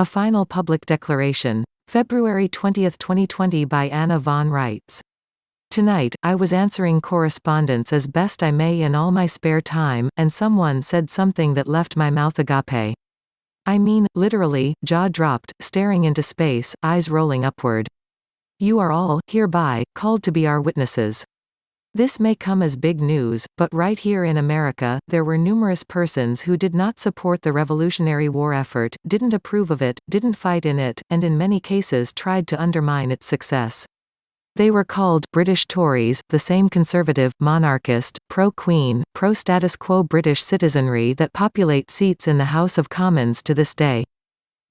A Final Public Declaration. February 20, 2020 by Anna von Reitz. Tonight, I was answering correspondence as best I may in all my spare time, and someone said something that left my mouth agape. I mean, literally, jaw dropped, staring into space, eyes rolling upward. You are all, hereby, called to be our witnesses. This may come as big news, but right here in America, there were numerous persons who did not support the Revolutionary War effort, didn't approve of it, didn't fight in it, and in many cases tried to undermine its success. They were called British Tories, the same conservative, monarchist, pro-Queen, pro-status quo British citizenry that populate seats in the House of Commons to this day.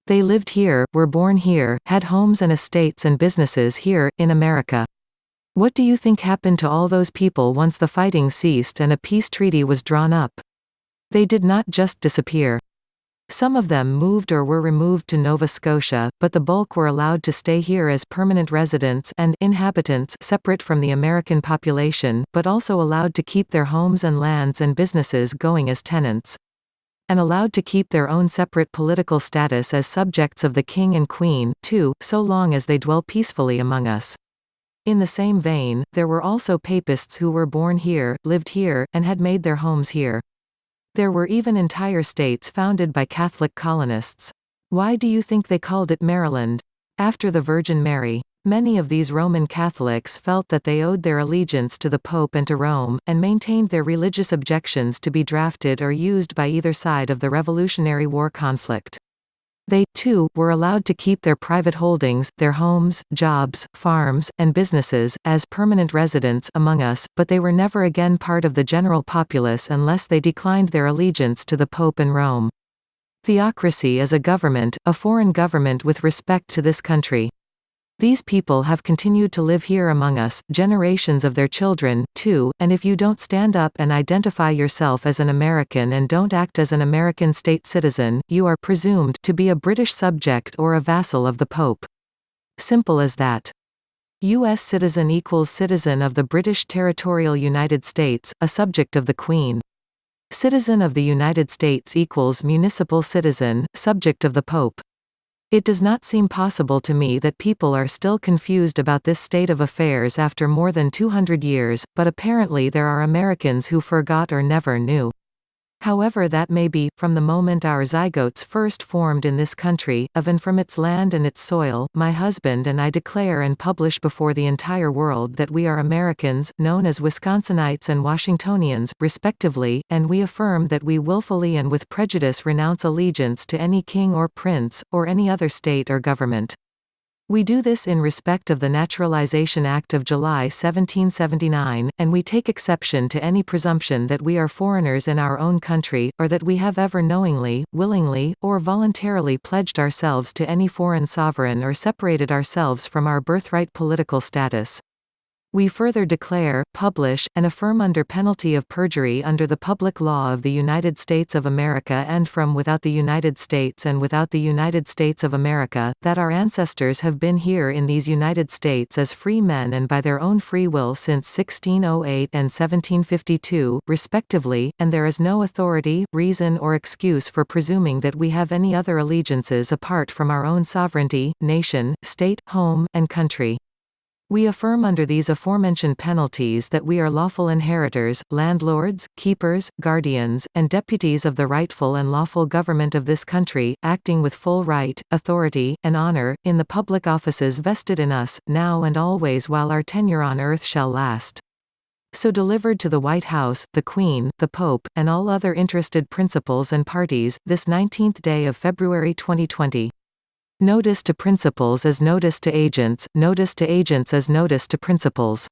They lived here, were born here, had homes and estates and businesses here, in America. What do you think happened to all those people once the fighting ceased and a peace treaty was drawn up? They did not just disappear. Some of them moved or were removed to Nova Scotia, but the bulk were allowed to stay here as permanent residents and inhabitants separate from the American population, but also allowed to keep their homes and lands and businesses going as tenants. And allowed to keep their own separate political status as subjects of the King and Queen, too, so long as they dwell peacefully among us. In the same vein, there were also papists who were born here, lived here, and had made their homes here. There were even entire states founded by Catholic colonists. Why do you think they called it Maryland? After the Virgin Mary. Many of these Roman Catholics felt that they owed their allegiance to the Pope and to Rome, and maintained their religious objections to be drafted or used by either side of the Revolutionary War conflict. They, too, were allowed to keep their private holdings, their homes, jobs, farms, and businesses, as permanent residents among us, but they were never again part of the general populace unless they declined their allegiance to the Pope and Rome. Theocracy is a government, a foreign government with respect to this country. These people have continued to live here among us, generations of their children, too, and if you don't stand up and identify yourself as an American and don't act as an American state citizen, you are presumed to be a British subject or a vassal of the Pope. Simple as that. U.S. citizen equals citizen of the British territorial United States, a subject of the Queen. Citizen of the United States equals municipal citizen, subject of the Pope. It does not seem possible to me that people are still confused about this state of affairs after more than 200 years, but apparently there are Americans who forgot or never knew. However that may be, from the moment our zygotes first formed in this country, of and from its land and its soil, my husband and I declare and publish before the entire world that we are Americans, known as Wisconsinites and Washingtonians, respectively, and we affirm that we willfully and with prejudice renounce allegiance to any king or prince, or any other state or government. We do this in respect of the Naturalization Act of July 1779, and we take exception to any presumption that we are foreigners in our own country, or that we have ever knowingly, willingly, or voluntarily pledged ourselves to any foreign sovereign or separated ourselves from our birthright political status. We further declare, publish, and affirm under penalty of perjury under the public law of the United States of America and from without the United States and without the United States of America, that our ancestors have been here in these United States as free men and by their own free will since 1608 and 1752, respectively, and there is no authority, reason or excuse for presuming that we have any other allegiances apart from our own sovereignty, nation, state, home, and country. We affirm under these aforementioned penalties that we are lawful inheritors, landlords, keepers, guardians, and deputies of the rightful and lawful government of this country, acting with full right, authority, and honor, in the public offices vested in us, now and always while our tenure on earth shall last. So delivered to the White House, the Queen, the Pope, and all other interested principals and parties, this 19th day of February 2020. Notice to principals as notice to agents as notice to principals.